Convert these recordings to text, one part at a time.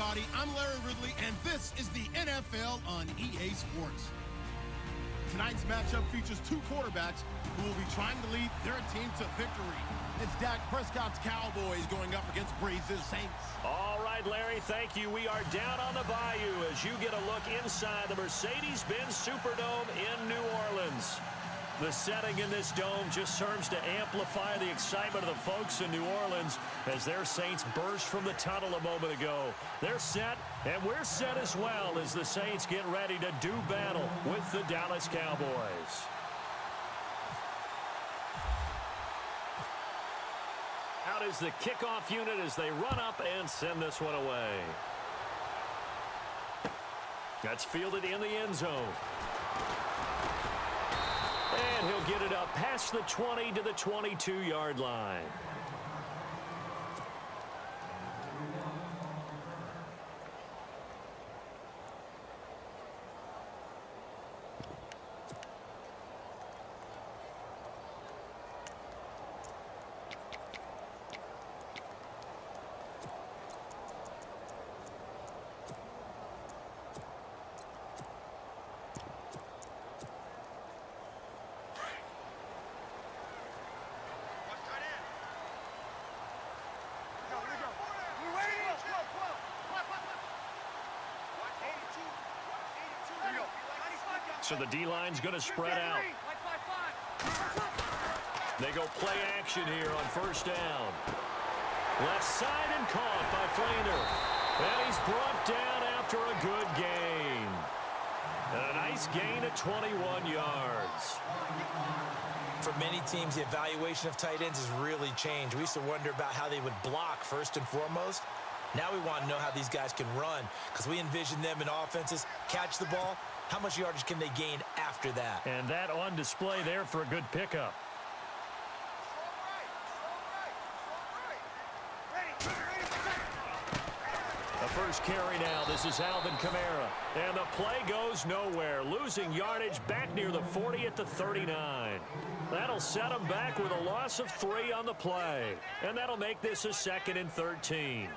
everybody. I'm Larry Ridley, and this is the NFL on EA Sports. Tonight's matchup features two quarterbacks who will be trying to lead their team to victory. It's Dak Prescott's Cowboys going up against Brees' Saints. All right, Larry, thank you. We are down on the bayou as you get a look inside the Mercedes-Benz Superdome in New Orleans. The setting in this dome just serves to amplify the excitement of the folks in New Orleans as their Saints burst from the tunnel a moment ago. They're set, and we're set as well as the Saints get ready to do battle with the Dallas Cowboys. Out is the kickoff unit as they run up and send this one away. That's fielded in the end zone. And he'll get it up past the 20 to the 22-yard line. So the D-line's going to spread out. They go play action here on first down. Left side and caught by Flainer. And he's brought down after a good gain. And a nice gain of 21 yards. For many teams, the evaluation of tight ends has really changed. We used to wonder about how they would block first and foremost. Now we want to know how these guys can run because we envision them in offenses, catch the ball. How much yardage can they gain after that? And that on display there for a good pickup. The first carry now. This is Alvin Kamara. And the play goes nowhere. Losing yardage back near the 40 at the 39. That'll set them back with a loss of 3 on the play. And that'll make this a 2nd and 13.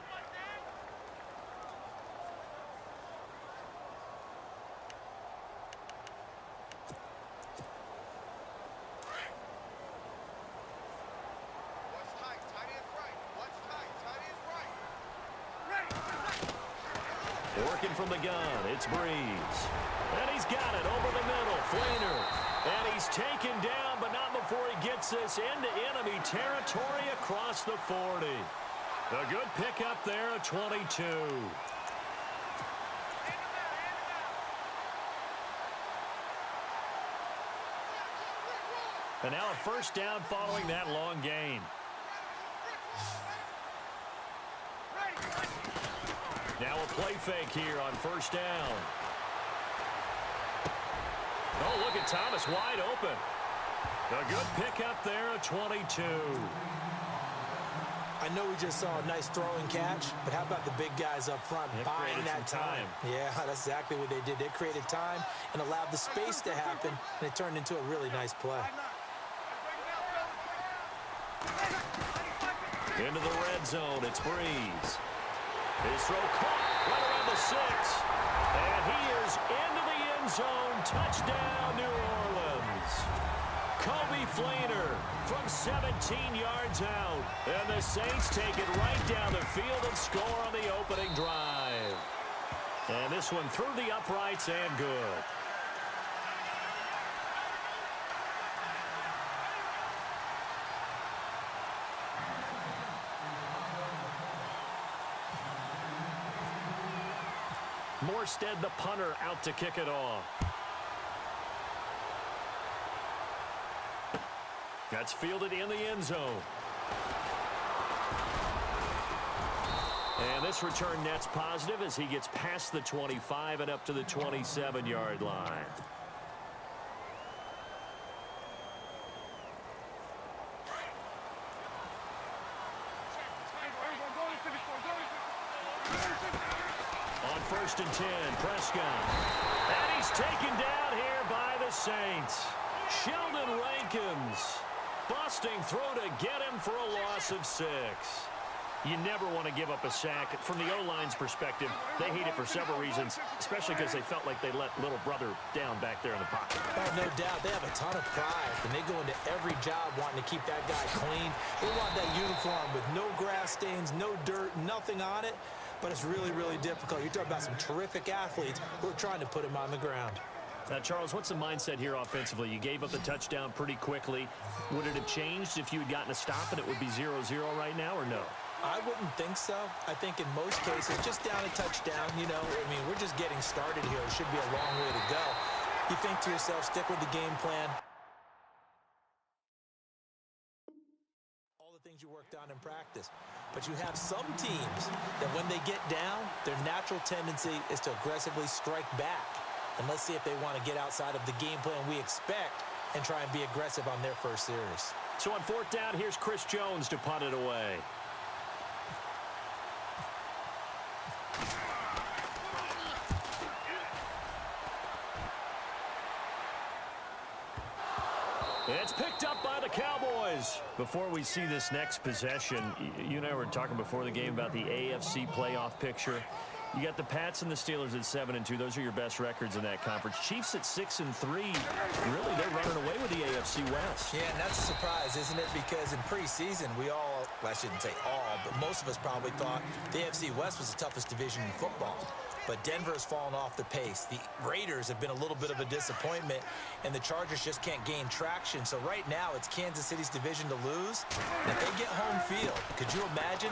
Working from the gun, it's Brees. And he's got it over the middle, Flainer. And he's taken down, but not before he gets this into enemy territory across the 40. A good pickup there at 22. And now a first down following that long gain. Now a play fake here on first down. Oh, look at Thomas wide open. A good pickup there at 22. I know we just saw a nice throwing catch, but how about the big guys up front buying that time? Yeah, that's exactly what they did. They created time and allowed the space to happen, and it turned into a really nice play. Into the red zone, it's Brees. His throw caught right around the 6. And he is into the end zone. Touchdown, New Orleans. Kobe Flainer from 17 yards out. And the Saints take it right down the field and score on the opening drive. And this one through the uprights and good. Morstead, the punter, out to kick it off. That's fielded in the end zone. And this return net's positive as he gets past the 25 and up to the 27-yard line. First and 10, Prescott. And he's taken down here by the Saints. Sheldon Rankins busting through to get him for a loss of 6. You never want to give up a sack. From the O-line's perspective, they hate it for several reasons, especially because they felt like they let little brother down back there in the pocket. Oh, no doubt. They have a ton of pride, and they go into every job wanting to keep that guy clean. They want that uniform with no grass stains, no dirt, nothing on it, but it's really, really difficult. You're talking about some terrific athletes who are trying to put him on the ground. Now, Charles, what's the mindset here offensively? You gave up the touchdown pretty quickly. Would it have changed if you had gotten a stop and it would be 0-0 right now, or no? I wouldn't think so. I think in most cases, just down a touchdown, you know, I mean, we're just getting started here. It should be a long way to go. You think to yourself, stick with the game plan. All the things you worked on in practice. But you have some teams that when they get down, their natural tendency is to aggressively strike back. And let's see if they want to get outside of the game plan we expect and try and be aggressive on their first series. So on fourth down, here's Chris Jones to punt it away. It's picked up by the Cowboys. Before we see this next possession, you and I were talking before the game about the AFC playoff picture. You got the Pats and the Steelers at 7-2. Those are your best records in that conference. Chiefs at 6-3. Really, they're running away with the AFC West. Yeah, and that's a surprise, isn't it? Because in preseason, well, I shouldn't say all, but most of us probably thought the AFC West was the toughest division in football. But Denver has fallen off the pace. The Raiders have been a little bit of a disappointment, and the Chargers just can't gain traction. So right now, it's Kansas City's division to lose. And if they get home field, could you imagine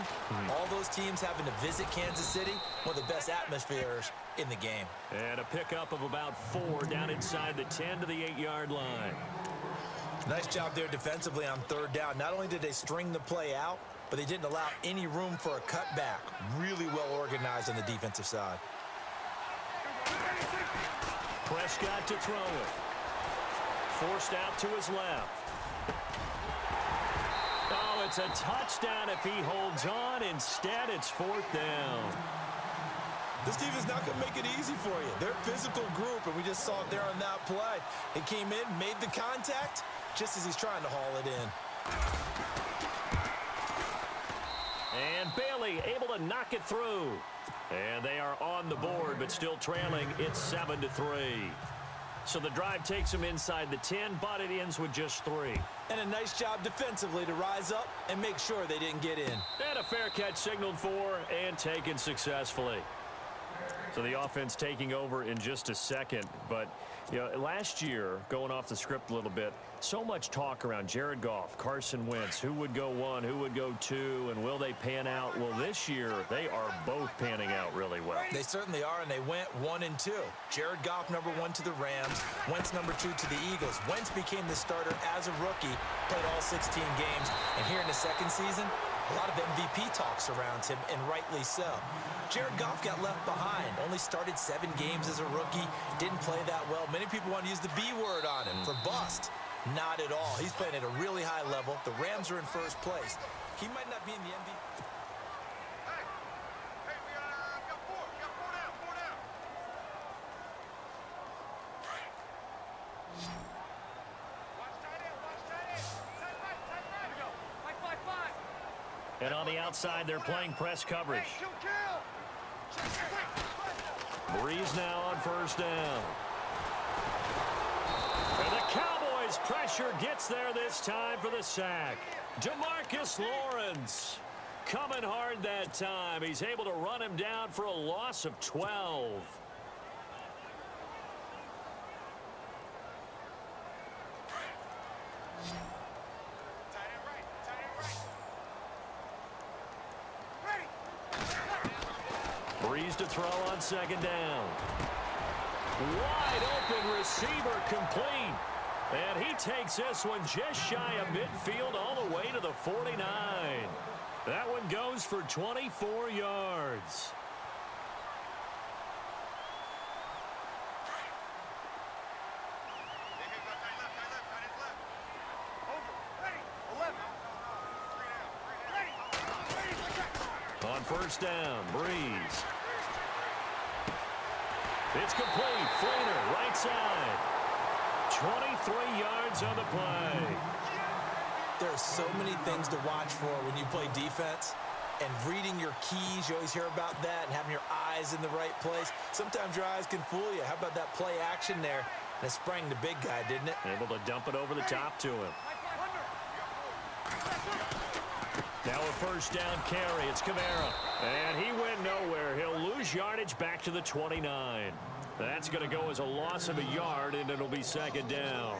all those teams having to visit Kansas City? One of the best atmospheres in the game. And a pickup of about 4 down inside the 10 to the 8-yard line. Nice job there defensively on third down. Not only did they string the play out, but they didn't allow any room for a cutback. Really well organized on the defensive side. Prescott to throw it. Forced out to his left. Oh, it's a touchdown if he holds on. Instead, it's fourth down. This team is not going to make it easy for you. They're a physical group, and we just saw it there on that play. He came in, made the contact, just as he's trying to haul it in. And Bailey able to knock it through. And they are on the board, but still trailing. It's 7-3. So the drive takes them inside the 10, but it ends with just 3. And a nice job defensively to rise up and make sure they didn't get in. And a fair catch signaled for and taken successfully. So the offense taking over in just a second. But, you know, last year, going off the script a little bit, so much talk around Jared Goff, Carson Wentz, who would go 1, who would go 2, and will they pan out? Well, this year, they are both panning out really well. They certainly are, and they went 1 and 2. Jared Goff, number 1 to the Rams. Wentz, number 2 to the Eagles. Wentz became the starter as a rookie, played all 16 games. And here in the second season, a lot of MVP talk surrounds him, and rightly so. Jared Goff got left behind, only started 7 games as a rookie, didn't play that well. Many people want to use the B word on him for bust. Not at all. He's playing at a really high level. The Rams are in first place. He might not be in the MVP. Hey, we got 4. We got 4 down. 4 down. Watch tight end. Watch tight end. Tight right. Tight right. Here we go. 5-5-5. And on the outside, they're playing press coverage. Hey, kill. Breeze now on first down. And the Cowboys pressure gets there this time for the sack. DeMarcus Lawrence coming hard that time. He's able to run him down for a loss of 12. Breeze to throw on second down. Wide open receiver complete. And he takes this one just shy of midfield all the way to the 49. That one goes for 24 yards. On first down, Breeze. It's complete. Flainer, right side. 23 yards on the play. There are so many things to watch for when you play defense, and reading your keys. You always hear about that, and having your eyes in the right place. Sometimes your eyes can fool you. How about that play action there? And it sprang the big guy, didn't it? Able to dump it over the top to him. Now a first down carry. It's Kamara. And he went nowhere. He'll lose yardage back to the 29. That's going to go as a loss of a yard, and it'll be second down.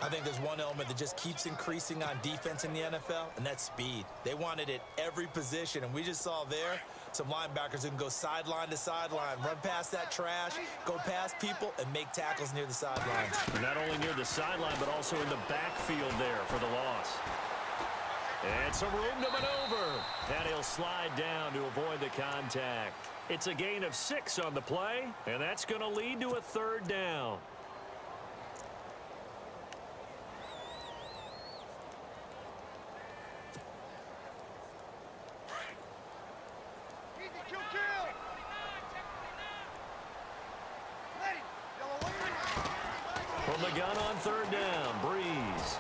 I think there's one element that just keeps increasing on defense in the NFL, and that's speed. They want it at every position, and we just saw there some linebackers who can go sideline to sideline, run past that trash, go past people, and make tackles near the sidelines. Not only near the sideline, but also in the backfield there for the loss. And some room to maneuver. And he'll slide down to avoid the contact. It's a gain of 6 on the play, and that's going to lead to a third down. From the gun on third down, Breeze.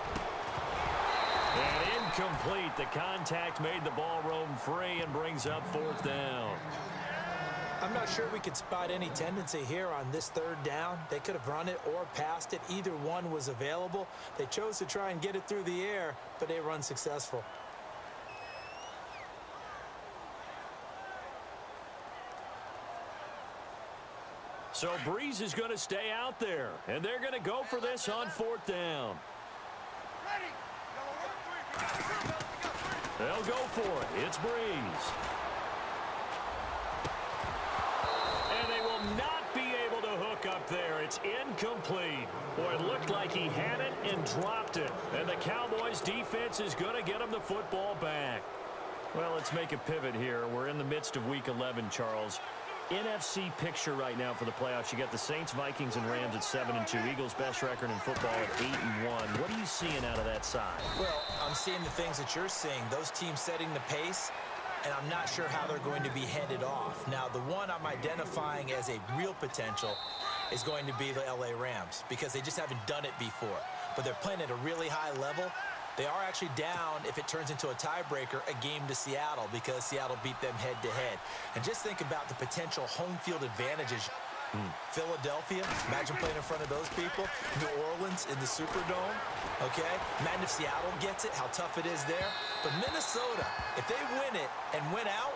And incomplete. The contact made the ball roam free and brings up fourth down. I'm not sure we could spot any tendency here on this third down. They could have run it or passed it. Either one was available. They chose to try and get it through the air, but they were unsuccessful. So Breeze is going to stay out there, and they're going to go for this on fourth down. They'll go for it. It's Breeze. And they will not be able to hook up there. It's incomplete. Boy, it looked like he had it and dropped it. And the Cowboys defense is going to get him the football back. Well, let's make a pivot here. We're in the midst of Week 11, Charles. NFC picture right now for the playoffs. You got the Saints, Vikings, and Rams at 7-2. Eagles' best record in football at 8-1. What are you seeing out of that side? Well, I'm seeing the things that you're seeing. Those teams setting the pace, and I'm not sure how they're going to be headed off. Now, the one I'm identifying as a real potential is going to be the LA Rams because they just haven't done it before. But they're playing at a really high level. They are actually down, if it turns into a tiebreaker, a game to Seattle because Seattle beat them head-to-head. And just think about the potential home field advantages. Philadelphia, imagine playing in front of those people. New Orleans in the Superdome, okay? Imagine if Seattle gets it, how tough it is there. But Minnesota, if they win it and win out,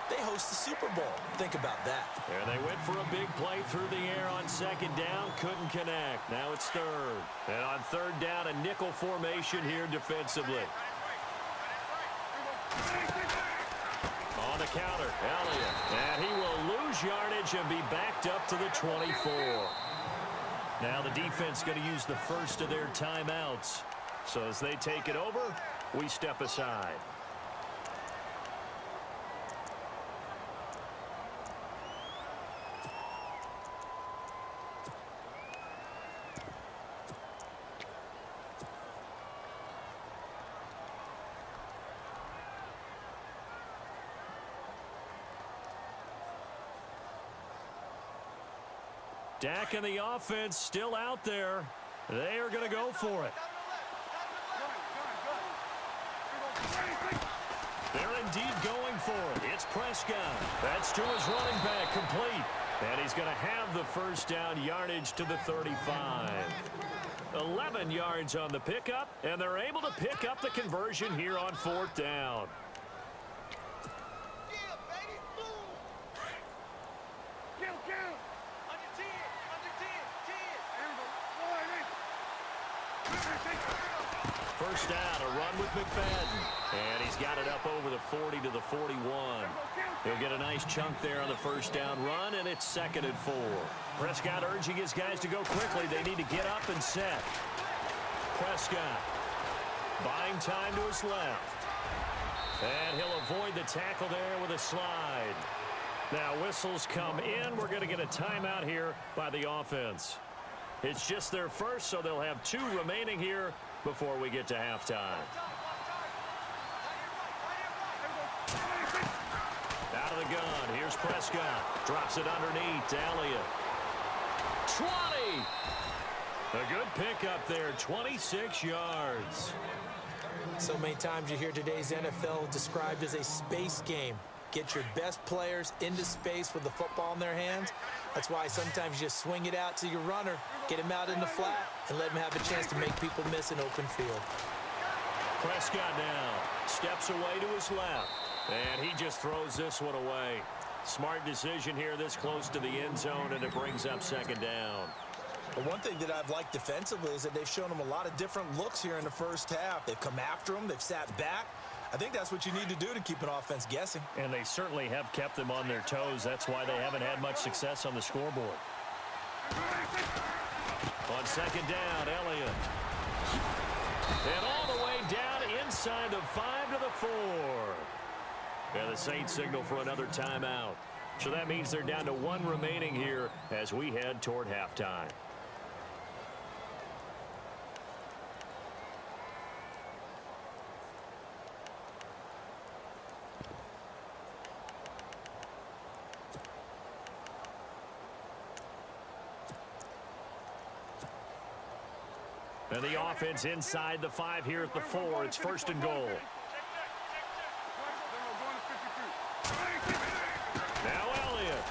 they host the Super Bowl. Think about that. And they went for a big play through the air on second down. Couldn't connect. Now it's third. And on third down, a nickel formation here defensively. On the counter, Elliott. And he will lose yardage and be backed up to the 24. Now the defense going to use the first of their timeouts. So as they take it over, we step aside. Dak and the offense still out there. They are going to go for it. They're indeed going for it. It's Prescott. That's to his running back, complete. And he's going to have the first down, yardage to the 35. 11 yards on the pickup, and they're able to pick up the conversion here on fourth down. First down, a run with McFadden. And he's got it up over the 40 to the 41. He'll get a nice chunk there on the first down run, and it's 2nd and 4. Prescott urging his guys to go quickly. They need to get up and set. Prescott buying time to his left. And he'll avoid the tackle there with a slide. Now whistles come in. We're going to get a timeout here by the offense. It's just their first, so they'll have 2 remaining here before we get to halftime. Out of the gun, here's Prescott. Drops it underneath to Elliott. 20! A good pickup there, 26 yards. So many times you hear today's NFL described as a space game. Get your best players into space with the football in their hands. That's why sometimes you just swing it out to your runner, get him out in the flat, and let him have a chance to make people miss an open field. Prescott now steps away to his left, and he just throws this one away. Smart decision here this close to the end zone, and it brings up second down. But one thing that I've liked defensively is that they've shown him a lot of different looks here in the first half. They've come after him. They've sat back. I think that's what you need to do to keep an offense guessing. And they certainly have kept them on their toes. That's why they haven't had much success on the scoreboard. On second down, Elliott. And all the way down inside the 5 to the 4. And the Saints signal for another timeout. So that means they're down to 1 remaining here as we head toward halftime. And the offense inside the 5 here at the 4. It's first and goal. Now Elliott.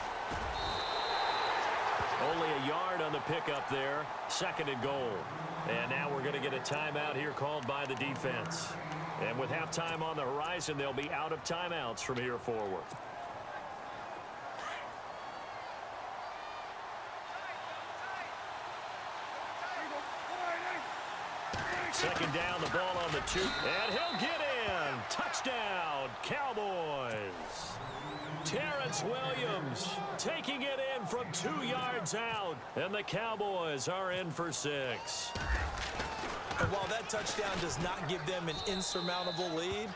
Only a yard on the pickup there. Second and goal. And now we're going to get a timeout here called by the defense. And with halftime on the horizon, they'll be out of timeouts from here forward. Second down, the ball on the 2. And he'll get in. Touchdown, Cowboys. Terrence Williams taking it in from 2 yards out. And the Cowboys are in for 6. And while that touchdown does not give them an insurmountable lead,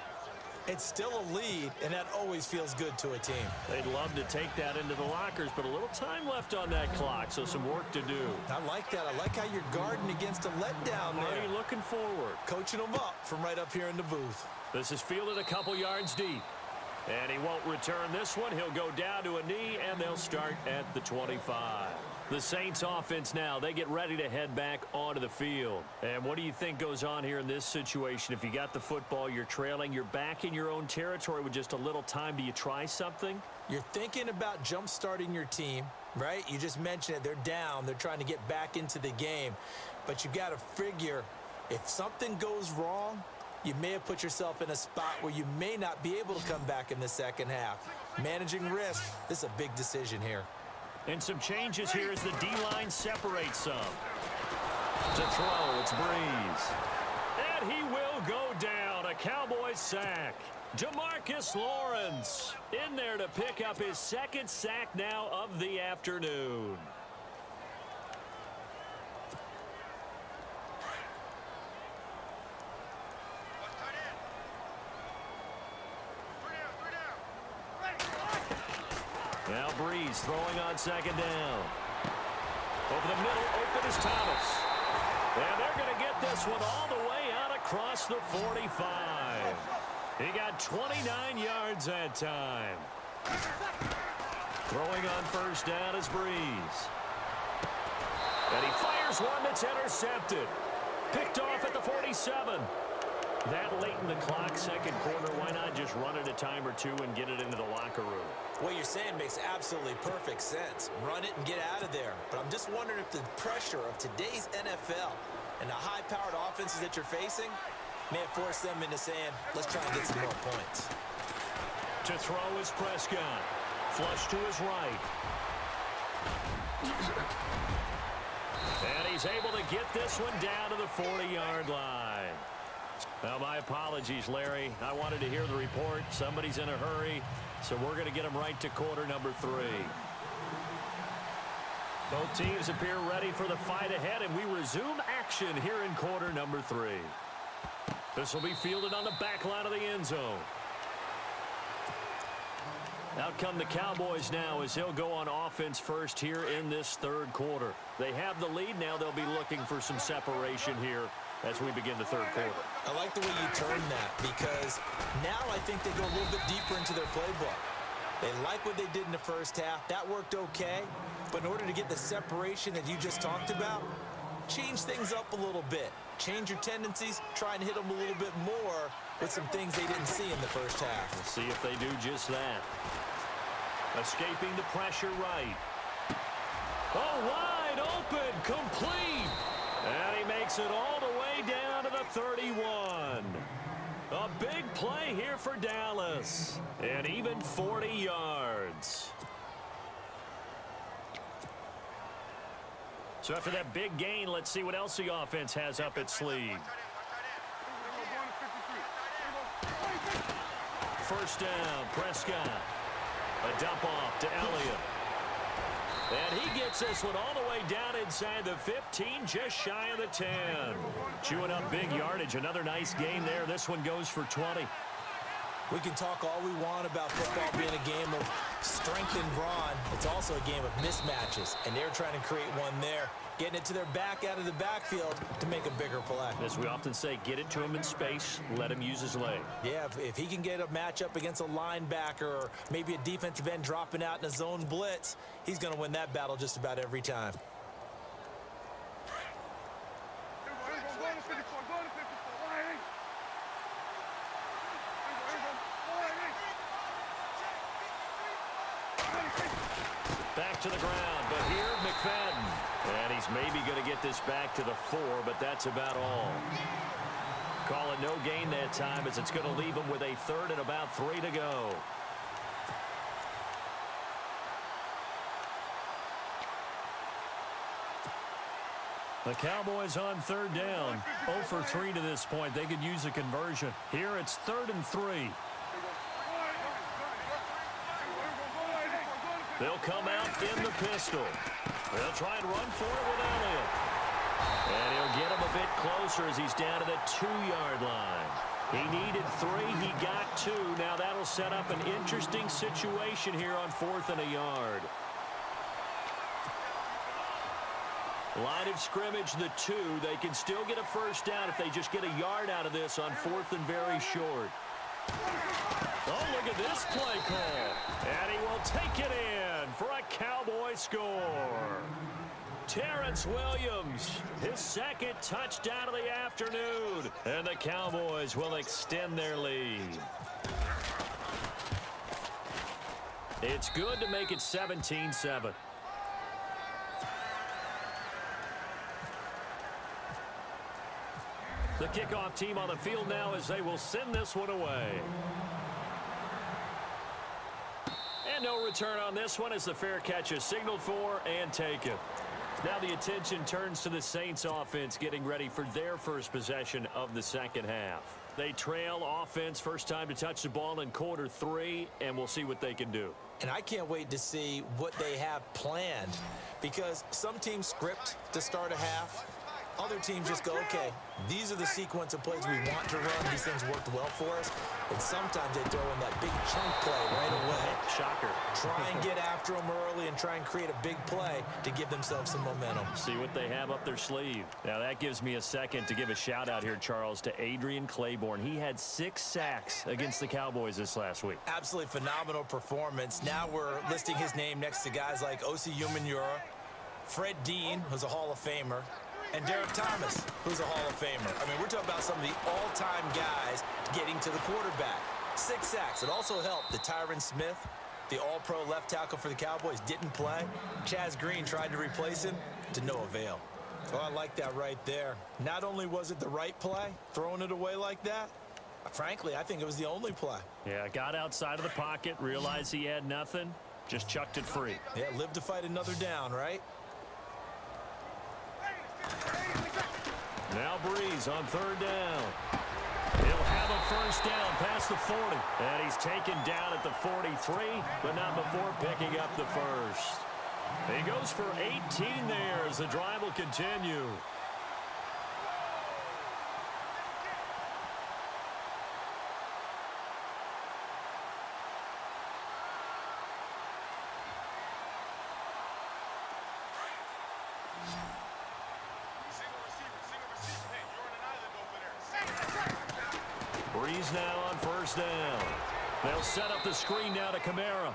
it's still a lead, and that always feels good to a team. They'd love to take that into the lockers, but a little time left on that clock, so some work to do. I like that. I like how you're guarding against a letdown there. Marty looking forward. Coaching them up from right up here in the booth. This is fielded a couple yards deep. And he won't return this one. He'll go down to a knee, and they'll start at the 25. The Saints offense now, they get ready to head back onto the field. And what do you think goes on here in this situation? If you got the football, you're trailing, you're back in your own territory with just a little time. Do you try something? You're thinking about jump-starting your team, right? You just mentioned it. They're down. They're trying to get back into the game. But you got to figure if something goes wrong, you may have put yourself in a spot where you may not be able to come back in the second half. Managing risk, this is a big decision here. And some changes here as the D-line separates some. To throw, it's Breeze. And he will go down. A Cowboys sack. DeMarcus Lawrence in there to pick up his second sack now of the afternoon. Now Breeze throwing on second down. Over the middle, open is Thomas. And they're going to get this one all the way out across the 45. He got 29 yards that time. Throwing on first down is Breeze. And he fires one that's intercepted. Picked off at the 47. That late in the clock, second quarter, why not just run it a time or two and get it into the locker room? What you're saying makes absolutely perfect sense. Run it and get out of there. But I'm just wondering if the pressure of today's NFL and the high-powered offenses that you're facing may have forced them into saying, let's try and get some more points. To throw is Prescott. Flush to his right. And he's able to get this one down to the 40-yard line. Now, my apologies, Larry. I wanted to hear the report. Somebody's in a hurry, so we're going to get him right to quarter number 3. Both teams appear ready for the fight ahead, and we resume action here in quarter number 3. This will be fielded on the back line of the end zone. Out come the Cowboys now as he'll go on offense first here in this third quarter. They have the lead. Now they'll be looking for some separation here as we begin the third quarter. I like the way you turn that because now I think they go a little bit deeper into their playbook. They like what they did in the first half. That worked okay. But in order to get the separation that you just talked about, change things up a little bit. Change your tendencies, try and hit them a little bit more with some things they didn't see in the first half. We'll see if they do just that. Escaping the pressure right. Oh, wide open, complete. And he makes it all the way down to the 31. A big play here for Dallas. And even 40 yards. So after that big gain, let's see what else the offense has up its sleeve. First down, Prescott. A dump off to Elliott. And he gets this one all the way down inside the 15, just shy of the 10. Chewing up big yardage. Another nice gain there. This one goes for 20. We can talk all we want about football being a game of strength and brawn. It's also a game of mismatches, and they're trying to create one there, getting it to their back out of the backfield to make a bigger play. As we often say, get it to him in space, let him use his leg. Yeah, if he can get a matchup against a linebacker or maybe a defensive end dropping out in a zone blitz, he's going to win that battle just about every time. Back to the ground, but here, McFadden. And he's maybe going to get this back to the 4, but that's about all. Call it no gain that time, as it's going to leave him with a 3rd and about 3 to go. The Cowboys on 3rd down. 0 for 3 to this point. They could use a conversion. Here it's 3rd and 3. They'll come out in the pistol. They'll try and run for it with Elliott. And he'll get him a bit closer as he's down to the 2-yard line. He needed 3. He got 2. Now that'll set up an interesting situation here on 4th and a yard. Line of scrimmage, the 2. They can still get a first down if they just get a yard out of this on 4th and very short. Oh, look at this play call. And he will take it in for a Cowboy score. Terrence Williams, his 2nd touchdown of the afternoon. And the Cowboys will extend their lead. It's good to make it 17-7. The kickoff team on the field now as they will send this one away. And no return on this one as the fair catch is signaled for and taken. Now the attention turns to the Saints offense getting ready for their first possession of the second half. They trail offense, first time to touch the ball in quarter 3, and we'll see what they can do. And I can't wait to see what they have planned, because some teams script to start a half. Other teams just go, okay, these are the sequence of plays we want to run. These things worked well for us. And sometimes they throw in that big chunk play right away. Shocker. Try and get after them early and try and create a big play to give themselves some momentum. See what they have up their sleeve. Now that gives me a second to give a shout out here, Charles, to Adrian Claiborne. He had 6 sacks against the Cowboys this last week. Absolutely phenomenal performance. Now we're listing his name next to guys like Osi Umenyiora, Fred Dean, who's a Hall of Famer, and Derek Thomas, who's a Hall of Famer. I mean, we're talking about some of the all-time guys getting to the quarterback. 6 sacks. It also helped that Tyron Smith, the all-pro left tackle for the Cowboys, didn't play. Chaz Green tried to replace him to no avail. Oh, I like that right there. Not only was it the right play, throwing it away like that, frankly, I think it was the only play. Yeah, got outside of the pocket, realized he had nothing, just chucked it free. Yeah, live to fight another down, right? Now Breeze on 3rd down. He'll have a first down past the 40. And he's taken down at the 43, but not before picking up the first. He goes for 18 there as the drive will continue. Breeze now on first down. They'll set up the screen now to Kamara.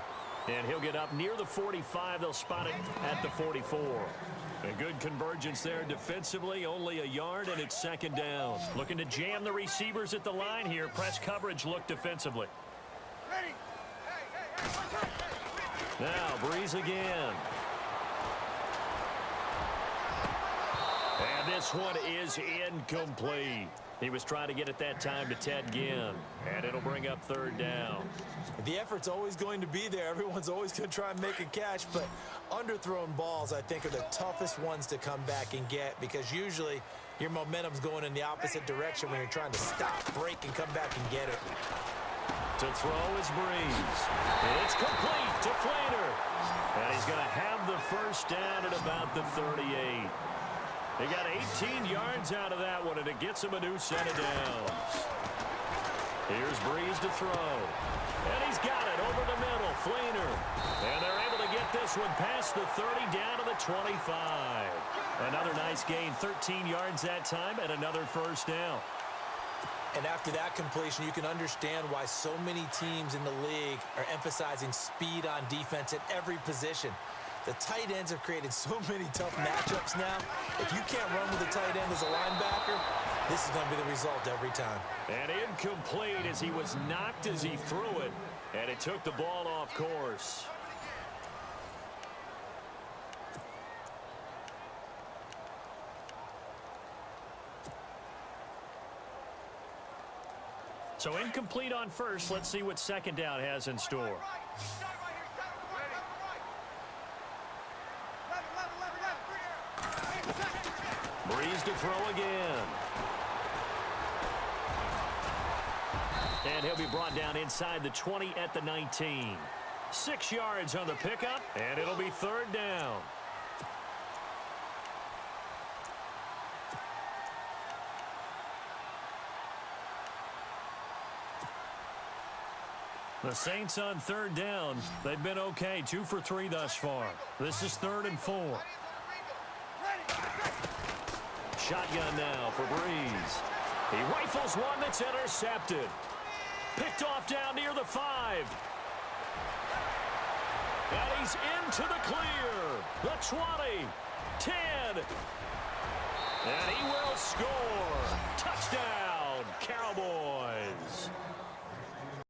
And he'll get up near the 45. They'll spot it at the 44. A good convergence there defensively, only a yard, and it's second down. Looking to jam the receivers at the line here. Press coverage look defensively. Ready. Now, Breeze again. And this one is incomplete. He was trying to get it that time to Ted Ginn. And it'll bring up third down. The effort's always going to be there. Everyone's always going to try and make a catch, but underthrown balls, I think, are the toughest ones to come back and get because usually your momentum's going in the opposite direction when you're trying to stop, break, and come back and get it. To throw is Breeze. It's complete to Flater. And he's going to have the first down at about the 38. They got 18 yards out of that one, and it gets him a new set of downs. Here's Breeze to throw. And he's got it over the middle. Flater. And they're able to get this one past the 30 down to the 25. Another nice gain, 13 yards that time, and another first down. And after that completion, you can understand why so many teams in the league are emphasizing speed on defense at every position. The tight ends have created so many tough matchups now. If you can't run with a tight end as a linebacker, this is going to be the result every time. And incomplete as he was knocked as he threw it, and it took the ball off course. So incomplete on first. Let's see what second down has in store. Breeze to throw again. And he'll be brought down inside the 20 at the 19. 6 yards on the pickup, and it'll be third down. The Saints on third down. They've been okay, 2 for 3 thus far. This is 3rd and 4. Shotgun now for Breeze. He rifles one that's intercepted. Picked off down near the 5. And he's into the clear. The 20, 10. And he will score. Touchdown, Cowboys.